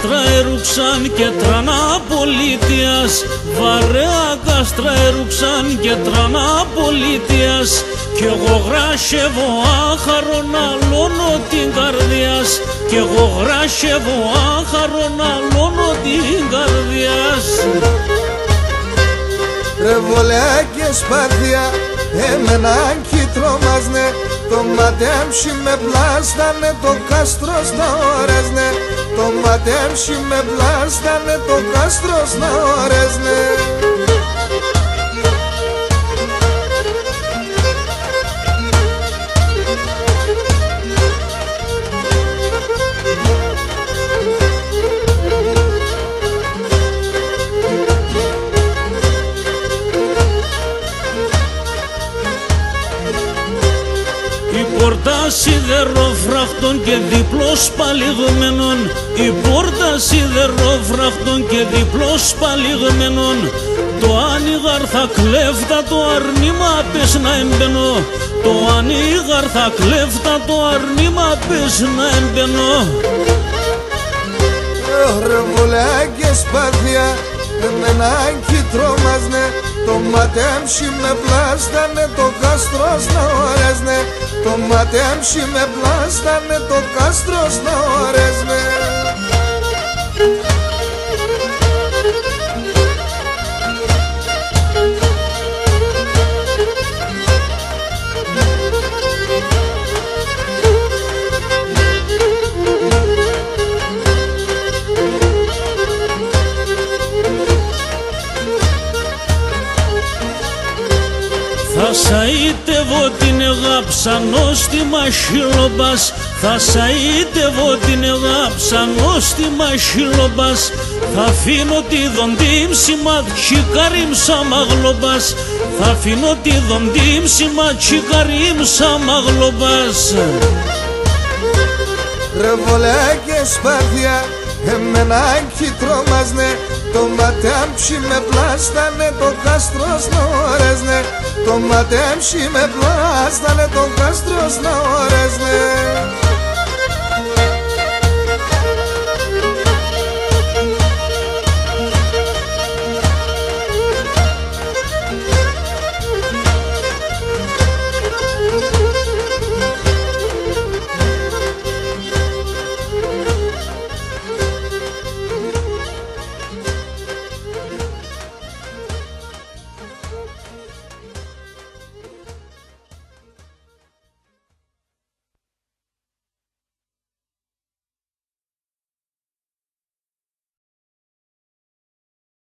κάστρα έρουξαν και τρανά πολιτείας, βαρέα κάστρα έρουξαν και τρανά πολιτείας, κι εγώ γράσευω άχαρο να λώνω την καρδιάς, κι εγώ γράσευω άχαρο να λώνω την καρδιάς. Ρε βολέα και σπαθιά, εμένα κι τρομάζνε, το ματέμψι με πλάστανε, το κάστρο στα ώρεσνε, το ματέμψι με πλάστανε, το κάστρο στα ώρεσνε. Η πόρτα σιδερόφραχτων και διπλός παλιγμένων, η πόρτα σιδερόφραχτων και διπλός παλιγμένων, το άνοιγαρ θα κλέφτα το αρνήμα πες να εμπαινώ, το άνοιγαρ θα κλέφτα το αρνήμα πες να εμπαινώ. Ρε βολέα και σπαθιά, εμένα κι τρομάζνε, το ματέμψι με πλάστανε, το κάστρο στα ώρεσνε, το ματέμψι με πλάστανε, το κάστρο στα ώρεσνε. Θα σαΐτευω την εγάψα νόστιμα χιλομπάς, θα σαΐτευω την εγάψα νόστιμα χιλομπάς, θα αφήνω τη δοντύμσιμα τσικαρίμσα μαγλομπάς, θα αφήνω τη δοντύμσιμα τσικαρίμσα μαγλομπάς. Ρε βολέα και σπαθιά, εμένα κι τρομάζνε, το ματέμψι με πλάστανε, το κάστρο στα ώρεσνε, το ματέμψι με πλάστανε, το κάστρο στα ώρεσνε.